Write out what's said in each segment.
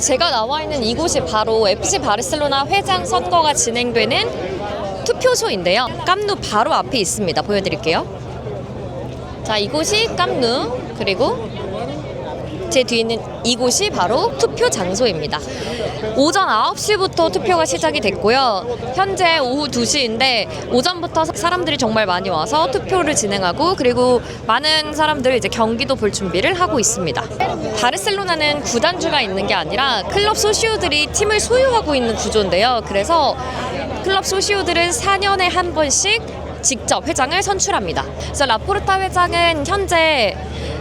제가 나와 있는 이곳이 바로 FC 바르셀로나 회장 선거가 진행되는 투표소인데요. 깜누 바로 앞에 있습니다. 보여드릴게요. 자, 이곳이 깜누, 그리고 제 뒤에 있는 이곳이 바로 투표 장소입니다. 오전 9시부터 투표가 시작이 됐고요. 현재 오후 2시인데 오전부터 사람들이 정말 많이 와서 투표를 진행하고, 그리고 많은 사람들이 이제 경기도 볼 준비를 하고 있습니다. 바르셀로나는 구단주가 있는 게 아니라 클럽 소시오들이 팀을 소유하고 있는 구조인데요. 그래서 클럽 소시오들은 4년에 한 번씩 직접 회장을 선출합니다. 그래서 라포르타 회장은 현재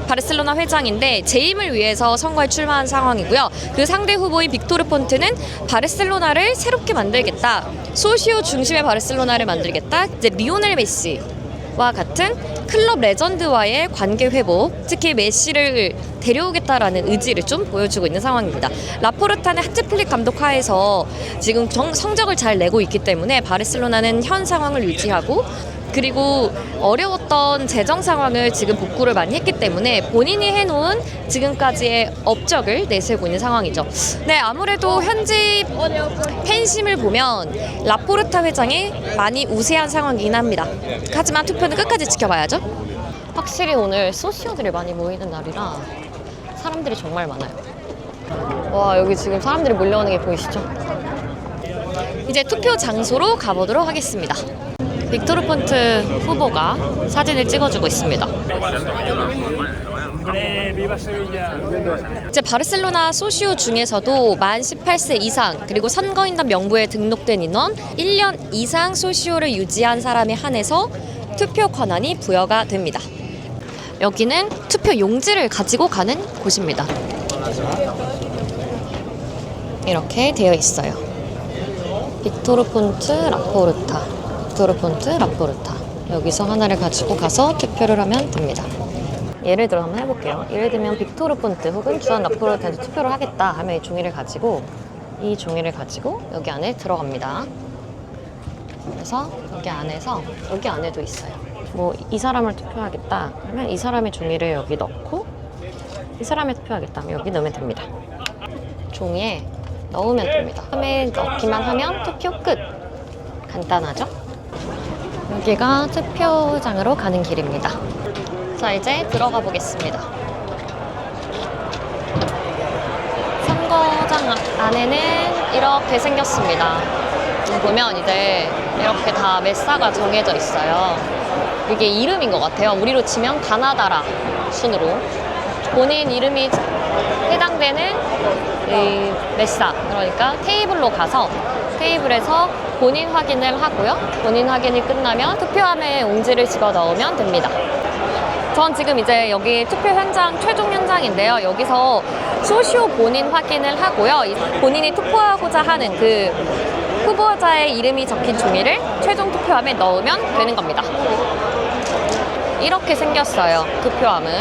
바르셀로나 회장인데 재임을 위해서 선거에 출마한 상황이고요. 그 상대 후보인 빅토르 폰트는 바르셀로나를 새롭게 만들겠다, 소시오 중심의 바르셀로나를 만들겠다, 이제 리오넬 메시와 같은 클럽 레전드와의 관계 회복, 특히 메시를 데려오겠다라는 의지를 좀 보여주고 있는 상황입니다. 라포르타는 한지 플릭 감독 하에서 지금 성적을 잘 내고 있기 때문에 바르셀로나는 현 상황을 유지하고, 그리고 어려웠던 재정 상황을 지금 복구를 많이 했기 때문에 본인이 해놓은 지금까지의 업적을 내세우고 있는 상황이죠. 네, 아무래도 현지 팬심을 보면 라포르타 회장이 많이 우세한 상황이긴 합니다. 하지만 투표는 끝까지 지켜봐야죠. 확실히 오늘 소시오들이 많이 모이는 날이라 사람들이 정말 많아요. 와, 여기 지금 사람들이 몰려오는 게 보이시죠? 이제 투표 장소로 가보도록 하겠습니다. 빅토르 폰트 후보가 사진을 찍어주고 있습니다. 이제 바르셀로나 소시오 중에서도 만 18세 이상, 그리고 선거인단 명부에 등록된 인원 1년 이상 소시오를 유지한 사람에 한해서 투표 권한이 부여가 됩니다. 여기는 투표 용지를 가지고 가는 곳입니다. 이렇게 되어 있어요. 빅토르 폰트 라포르타, 빅토르 폰트 라포르타. 여기서 하나를 가지고 가서 투표를 하면 됩니다. 예를 들어 한번 해볼게요. 예를 들면 빅토르 폰트 혹은 주안 라포르타한테 투표를 하겠다 하면 이 종이를 가지고 여기 안에 들어갑니다. 그래서 여기 안에서, 여기 안에도 있어요. 뭐 이 사람을 투표하겠다 하면 이 사람의 종이를 여기 넣고, 이 사람을 투표하겠다 하면 여기 넣으면 됩니다. 종이에 넣으면 됩니다. 처음에 넣기만 하면 투표 끝. 간단하죠? 여기가 투표장으로 가는 길입니다. 자, 이제 들어가 보겠습니다. 선거장 안에는 이렇게 생겼습니다. 보면 이제 이렇게 다 메사가 정해져 있어요. 이게 이름인 것 같아요. 우리로 치면 가나다라 순으로 본인 이름이 해당되는 이 메사, 그러니까 테이블로 가서 테이블에서 본인 확인을 하고요. 본인 확인이 끝나면 투표함에 옹지를 집어 넣으면 됩니다. 전 지금 이제 여기 투표 현장, 최종 현장인데요. 여기서 소시오 본인 확인을 하고요. 본인이 투표하고자 하는 그 후보자의 이름이 적힌 종이를 최종 투표함에 넣으면 되는 겁니다. 이렇게 생겼어요. 투표함은.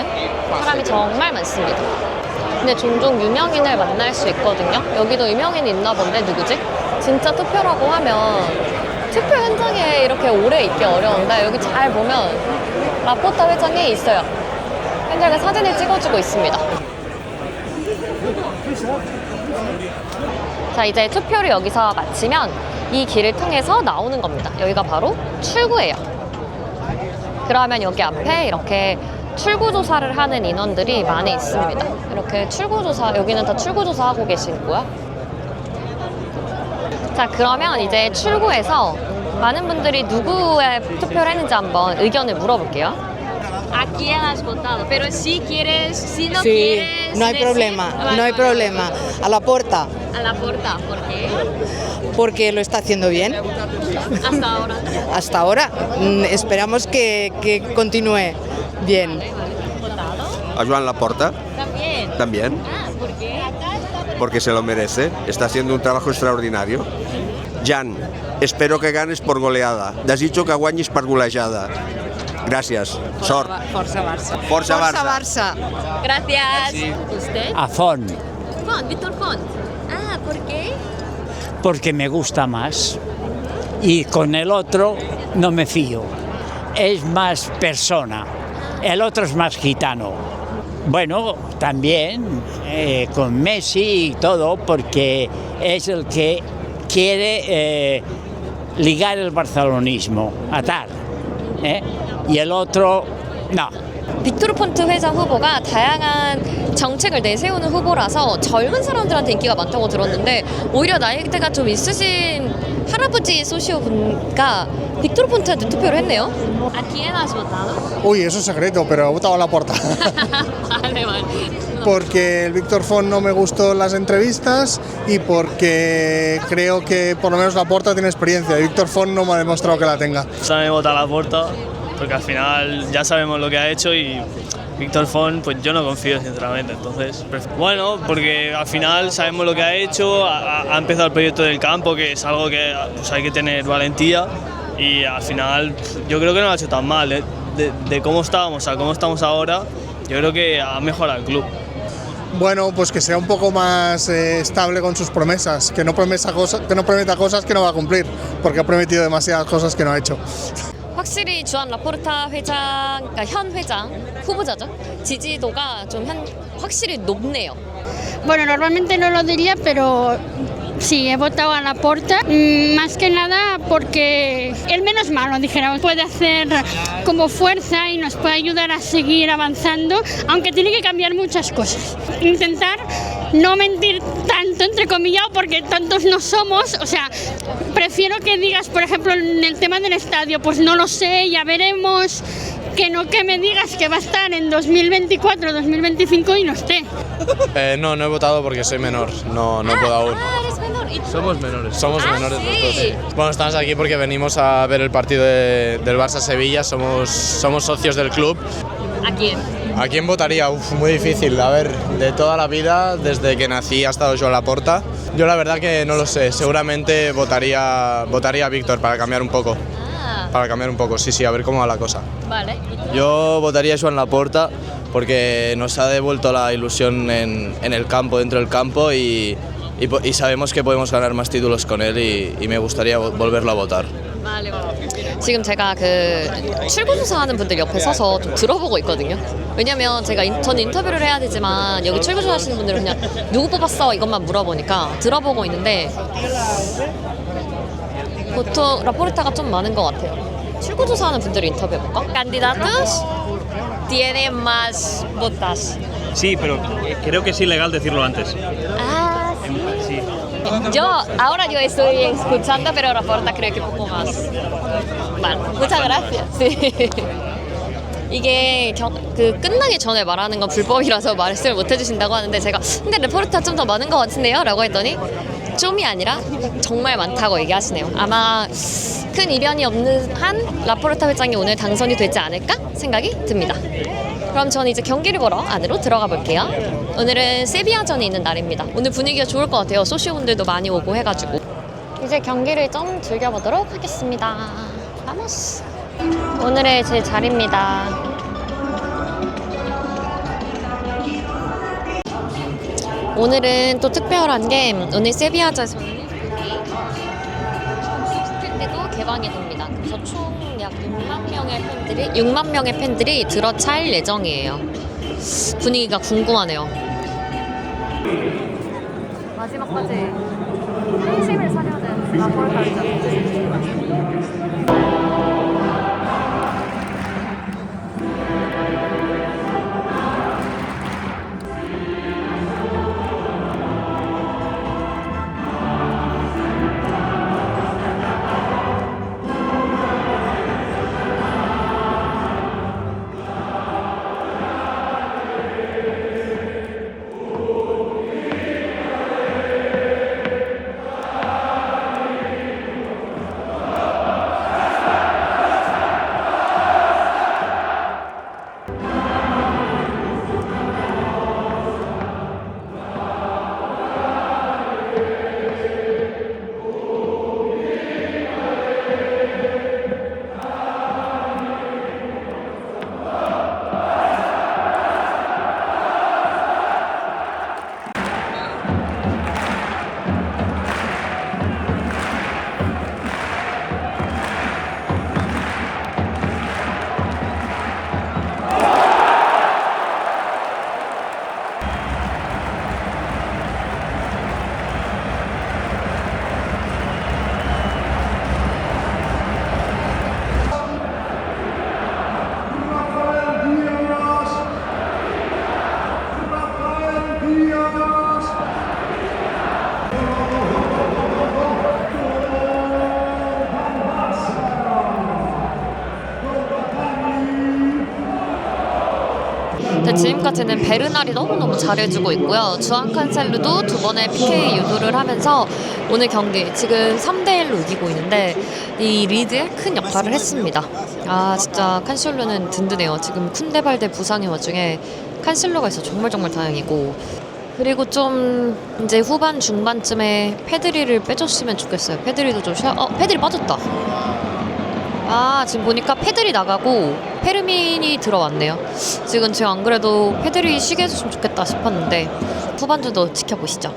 사람이 정말 많습니다. 근데 종종 유명인을 만날 수 있거든요. 여기도 유명인이 있나 본데, 누구지? 진짜 투표라고 하면 투표 현장에 이렇게 오래 있기 어려운데, 여기 잘 보면 라포르타 회장이 있어요. 현장에 사진을 찍어주고 있습니다. 자, 이제 투표를 여기서 마치면 이 길을 통해서 나오는 겁니다. 여기가 바로 출구예요. 그러면 여기 앞에 이렇게 출구조사를 하는 인원들이 많이 있습니다. 이렇게 출구조사, 여기는 다 출구조사하고 계시고요. 자, 그러면 이제 출구에서 많은 분들이 누구의 투표를 했는지 한번 의견을 물어볼게요. ¿A quién has votado? Pero si quieres, si no quieres. No hay problema, no hay problema. A Laporta. A Laporta, ¿por qué? Porque lo está haciendo bien. Hasta ahora. Hasta ahora. Esperamos que continúe bien. ¿Votado? A Joan Laporta También. también, Ah, ¿por qué? porque se lo merece. Está haciendo un trabajo extraordinario. Jan, espero que ganes por goleada. Desitjo que guanyis per golejada. Gràcies. Sort. Força Barça. Força Barça. Barça. Gracias. ¿Usted? A Font, Font, Víctor Font. Ah, ¿por qué? porque me gusta más. Y con el otro no me fío. Es más persona. El otro es más gitano. Bueno, también con Messi y todo, porque es el que quiere ligar el barcelonismo, atar. Y el otro, no. 빅토르 폰트 회장 후보가 다양한 정책을 내세우는 후보라서 젊은 사람들한테 인기가 많다고 들었는데 오히려 나이대가 좀 있으신 할아버지 소시오 분가 빅토르 폰트한테 투표를 했네요. ¿A quién has votado? Uy, eso es secreto, pero he votado a Laporta. vale, vale. Porque el Víctor Font no me gustó en las entrevistas y porque creo que por lo menos Laporta tiene experiencia. Y Víctor Font no me ha demostrado que la tenga. También votar a Laporta, porque al final ya sabemos lo que ha hecho y Víctor Font, pues yo no confío sinceramente, entonces bueno, porque al final sabemos lo que ha hecho, ha empezado el proyecto del campo, que es algo que pues, hay que tener valentía y al final yo creo que no lo ha hecho tan mal, de cómo estábamos a cómo estamos ahora, yo creo que ha mejorado el club. Bueno, pues que sea un poco más estable con sus promesas, que no prometa cosas que no va a cumplir, porque ha prometido demasiadas cosas que no ha hecho. 확실히 주한 라포르타 회장, 그러니까 현 회장 후보자죠. 지지도가 좀 확실히 높네요. Bueno, normalmente no lo diría, pero sí, he votado a Laporta, más que nada porque el menos malo, dijéramos, puede hacer como fuerza y nos puede ayudar a seguir avanzando, aunque tiene que cambiar muchas cosas. Intentar no mentir tanto, entrecomillado, porque tantos no somos, o sea, prefiero que digas, por ejemplo, en el tema del estadio, pues no lo sé, ya veremos, que no que me digas que va a estar en 2024, 2025 y no esté. No he votado porque soy menor, no puedo aún. eres menor. Somos menores. Somos menores sí. nosotros, sí. Bueno, estamos aquí porque venimos a ver el partido del Barça-Sevilla, somos socios del club. ¿A quién? ¿A quién votaría? Muy difícil. A ver, de toda la vida, desde que nací ha estado Joan Laporta. Yo la verdad que no lo sé, seguramente votaría a Víctor para cambiar un poco. Para cambiar un poco, sí, a ver cómo va la cosa. Vale. Yo votaría a Joan Laporta porque nos ha devuelto la ilusión en el campo, dentro del campo y sabemos que podemos ganar más títulos con él y me gustaría volverlo a votar. vale. 지금 제가 그 출구조사하는 분들 옆에 서서 좀 들어보고 있거든요. 왜냐면 저는 인터뷰를 해야 되지만 여기 출구조사하시는 분들은 그냥 누구 뽑았어 이것만 물어보니까 들어보고 있는데 보통 라포르타가 좀 많은 것 같아요. 출구조사하는 분들을 인터뷰해볼까? Candidatos tiene más votos. Sí, pero creo que es ilegal decirlo antes. Ah, Sí. Yo estoy escuchando, pero Laporta creo que un poco más. Vale, muchas gracias. Sí. 이게 끝나기 전에 말하는 건 불법이라서 말씀을 못 해주신다고 하는데 제가 근데 라포르타 좀 더 많은 것 같은데요? 라고 했더니 좀이 아니라 정말 많다고 얘기하시네요. 아마 큰 이변이 없는 한 라포르타 회장이 오늘 당선이 되지 않을까 생각이 듭니다. 그럼 저는 이제 경기를 보러 안으로 들어가 볼게요. 오늘은 세비야전이 있는 날입니다. 오늘 분위기가 좋을 것 같아요. 소시오분들도 많이 오고 해가지고. 이제 경기를 좀 즐겨보도록 하겠습니다. 바모스. 오늘의 제 자리입니다. 오늘은 또 특별한 게 오늘 세비야전에서는 스탠드도 개방이 됩니다. 그래서 총 약 6만 명의 팬들이 들어찰 예정이에요. 분위기가 궁금하네요. 마지막까지 팬심을 사려는 라포르타입니다. 지금까지는 베르날이 너무너무 잘해주고 있고요. 주안 칸셀루도 2번의 PK 유도를 하면서 오늘 경기 지금 3대1로 이기고 있는데 이 리드에 큰 역할을 했습니다. 아 진짜 칸셀루는 든든해요. 지금 쿤데발데 부상의 와중에 칸셀루가 있어 정말 다행이고, 그리고 좀 이제 후반 중반쯤에 페드리를 빼줬으면 좋겠어요. 페드리도 좀 페드리 빠졌다. 아 지금 보니까 페드리 나가고 페르민이 들어왔네요. 지금 제가 안 그래도 페드리 쉬게 해줬으면 좋겠다 싶었는데 후반전도 지켜보시죠.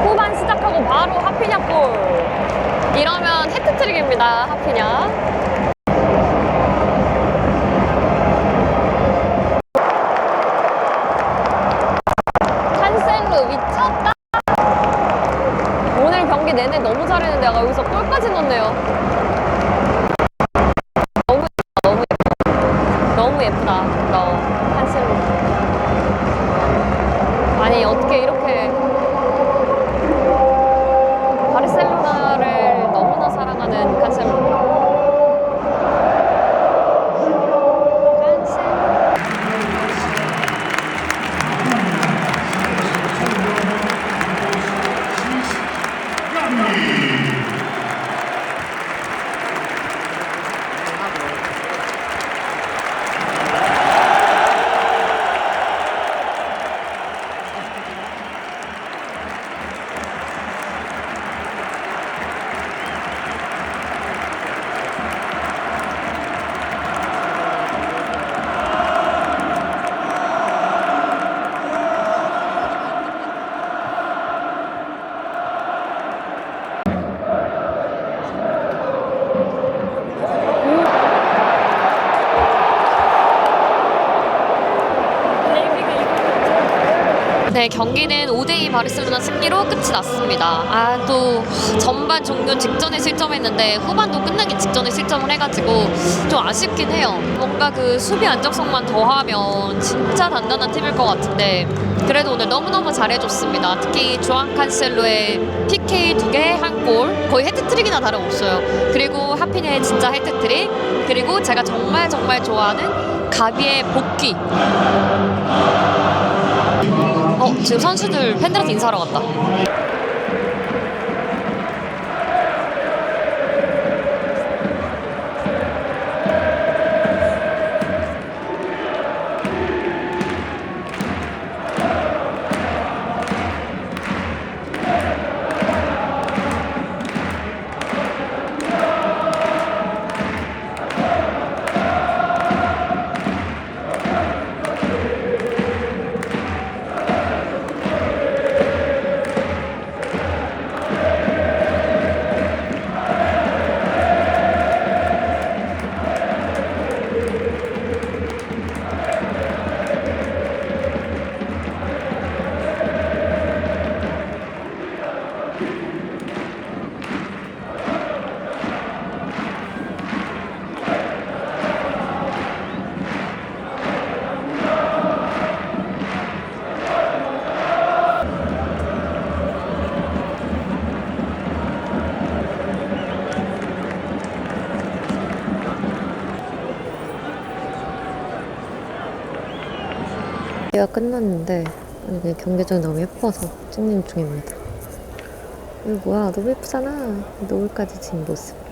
후반 시작하고 바로 하피냐 골. 이러면 해트트릭입니다. 하피냐. 칸셀루 미쳤다. 오늘 경기 내내 너무 잘했는데 아까 여기서 골까지 넣었네요. 너무 예쁘다. 칸셀루. 아니 어떻게 이렇게 바르셀로나를 너무나 사랑하는 칸셀루. 네, 경기는 5대2 바르셀로나 승리로 끝이 났습니다. 아, 또 전반 종료 직전에 실점했는데 후반도 끝나기 직전에 실점을 해가지고 좀 아쉽긴 해요. 뭔가 그 수비 안정성만 더하면 진짜 단단한 팀일 것 같은데 그래도 오늘 너무너무 잘해줬습니다. 특히 주안 칸셀로의 PK 2개, 1골, 거의 해트트릭이나 다름없어요. 그리고 하피냐의 진짜 해트트릭, 그리고 제가 정말 좋아하는 가비의 복귀. 지금 선수들 팬들한테 인사하러 갔다. 경기가 끝났는데 이게 경기장이 너무 예뻐서 찍는 중입니다. 이거 뭐야, 너무 예쁘잖아. 노을까지 진 모습.